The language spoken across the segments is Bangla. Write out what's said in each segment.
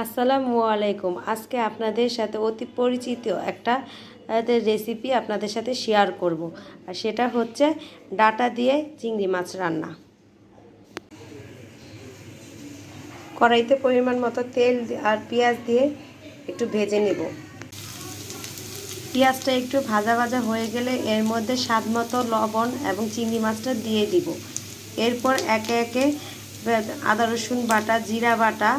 আসসালামু আলাইকুম। আজকে আপনাদের সাথে অতি পরিচিত একটা রেসিপি আপনাদের সাথে শেয়ার করব। আর সেটা হচ্ছে ডাঁটা দিয়ে চিংড়ি মাছ রান্না। কড়াইতে পরিমাণ মতো তেল আর পেঁয়াজ দিয়ে একটু ভেজে নেব। পেঁয়াজটা একটু ভাজা ভাজা হয়ে গেলে এর মধ্যে স্বাদ মতো লবণ এবং চিংড়ি মাছটা দিয়ে দিব। এরপর একে একে আদা রসুন বাটা, জিরা বাটা,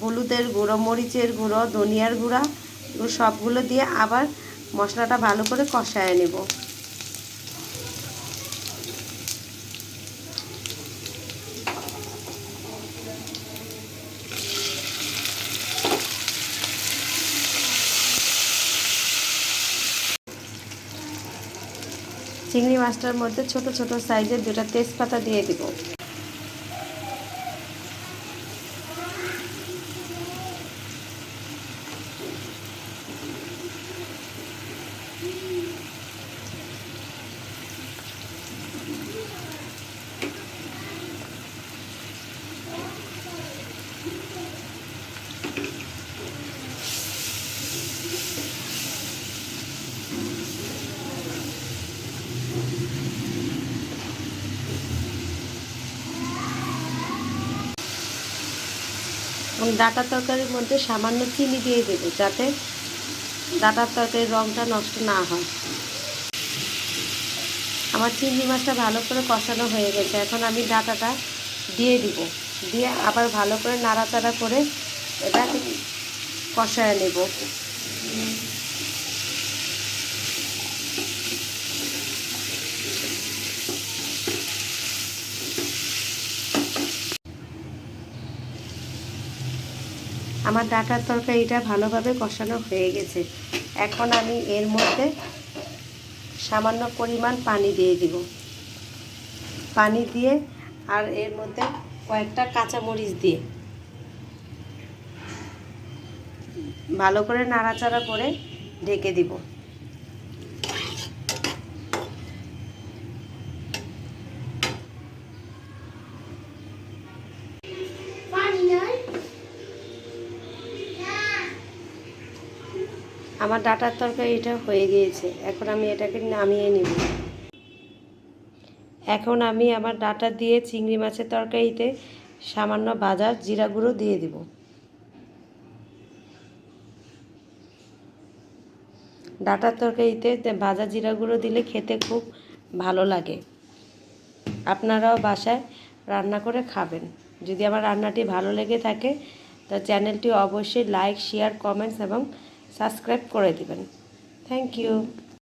হলুদের গুঁড়ো, মরিচের গুঁড়ো, ধনিয়ার গুঁড়া সবগুলো দিয়ে আবার মশলাটা ভালো করে কষায় নেব। চিংড়ি মাছটার মধ্যে ছোট ছোট সাইজের 2টা তেজপাতা দিয়ে দিব। এবং ডাঁটার তরকারির মধ্যে সামান্য চিনি দিয়ে দেব, যাতে ডাঁটার তরকারির রঙটা নষ্ট না হয়। আমার চিংড়ি মাছটা ভালো করে কষানো হয়ে গেছে। এখন আমি ডাঁটাটা দিয়ে দিব, দিয়ে আবার ভালো করে নাড়াচাড়া করে এটা কষায় নেব। আমার ডাঁটার তরকারিটা ভালোভাবে কষানো হয়ে গেছে। এখন আমি এর মধ্যে সামান্য পরিমাণ পানি দিয়ে দিব। পানি দিয়ে আর এর মধ্যে কয়েকটা কাঁচামরিচ দিয়ে ভালো করে নাড়াচাড়া করে ঢেকে দিব। আমার ডাঁটার তরকারিটা হয়ে গিয়েছে। এখন আমি এটাকে নামিয়ে নিব। এখন আমি আমার ডাঁটা দিয়ে চিংড়ি মাছের তরকারিতে সামান্য ভাজা জিরা গুঁড়ো দিয়ে দিব। ডাঁটার তরকারিতে ভাজা জিরা গুঁড়ো দিলে খেতে খুব ভালো লাগে। আপনারাও বাসায় রান্না করে খাবেন। যদি আমার রান্নাটি ভালো লেগে থাকে তা চ্যানেলটি অবশ্যই লাইক, শেয়ার, কমেন্টস এবং সাবস্ক্রাইব করে দিবেন। Thank you.